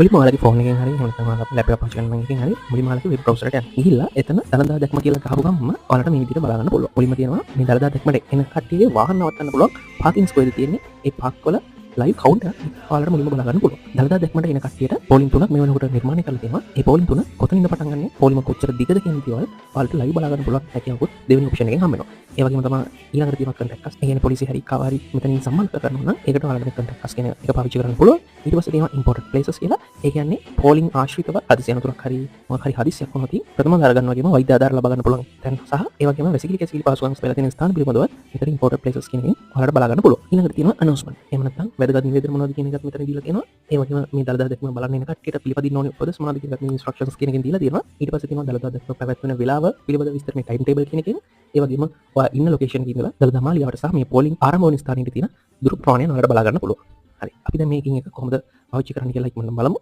මුලින්ම ඔයාලගේ ෆෝන් එකෙන් හරි එහෙම නැත්නම් ඔයාලා ලැප්ටොප් පාවිච්චි කරන එකෙන් හරි මුලින්ම ඔයාලගේ වෙබ් බ්‍රවුසර් එකට යන්න. ගිහිල්ලා එතන දළදා දැක්ම කියලා ගහපු ගමන්ම ඔයාලට මේ විදිහට බලා ගන්න පුළුවන්. මුලින්ම තියෙනවා මේ දළදා දැක්මට එන කට්ටියගේ වාහන නවත්තන්න පුළුවන් පාකින්ග් ස්කෝයර් තියෙන්නේ. ඒ පාක් වල ලයිව් කවුන්ට් එක ඔයාලට මුලින්ම බලා ගන්න පුළුවන්. දළදා දැක්මට එන කට්ටියට පෝලිං 3ක් මේ වෙනකොට නිර්මාණය කරලා තියෙනවා. ඒ පෝලිං 3 කොතනින්ද පටන් ගන්නෙ? පෝලිම කොච්චර දිගද කියන දේවල් ඔයාලට ලයිව් බලා ගන්න පුළුවන් හැකියාවකුත් දෙවෙනි ඔප්ෂන් එකෙන් හම්බ වෙනවා. ඒ වගේම තමයි ඊළඟට තියෙනවා කන්ටැක්ට් අස්. ඒ කියන්නේ පොලිසිය හරි කාව හරි මෙතනින් සම්බන්ධ කරනවා නම් ඒකට ඔයාලට කන්ටැක්ට් අස් කියන එක පාවිච්චි කරන්න පුළුවන්. ඊට පස්සේ තියෙනවා ඉම්පෝර්ටඩ් ප්ලේසස් කියලා. ඒ කියන්නේ පෝලිං ආශ්‍රිතව හදිසි අනතුරක් හරි මොකක් හරි හදිසියක් වුණොත් ප්‍රථම ආධාර ගන්න වගේම වෛද්‍ය ආධාර ලබා ගන්න පුළුවන් තැන් සහ ඒ වගේම වැසිකිලි කැසිකිලි පාසුකම් වෙලා තියෙන ස්ථාන පිළිබඳව මෙතන ඉම්පෝර්ටඩ් ප්ලේසස් කියන එකෙන් ඔයාලට බලා ගන්න පුළුවන්. ඊළඟට තියෙනවා අනවුන්ස්මන්ට්. එහෙම නැත්නම් වැදගත් නිවේදන මොනවද කියන එකත් මෙතන දීලා තියෙනවා. ඒ වගේම මේ දළදා දැක්ම බලන්න එන කට්ටියට පිළිපදින්න ඕනේ උපදෙස් මොනවද කියන එකත් මේ ඉන්ස්ට්‍රක්ෂන්ස් කියන එකෙන් දීලා තියෙනවා. ඊට පස්සේ තියෙනවා දළදා දැක්ම පැවැත්වෙන වෙලාව පිළිබඳ විස්තර මේ ටයිම් ටේබල් කියන එකෙන්. ඒ වගේම ඔයා ඉන්න ලොකේෂන් එකේ ඉඳලා දළදා මාලියාවට සහ මේ පෝලිං ආරම්භ වන ස්ථානයේ තියෙන දුරු ප්‍රමාණය ඔයාලට බලා ගන්න පුළුවන්. හරි. අපි දැන් මේකින් එක කොහොමද පාවිච්චි කරන්න කියලා ඉක්මනට බලමු.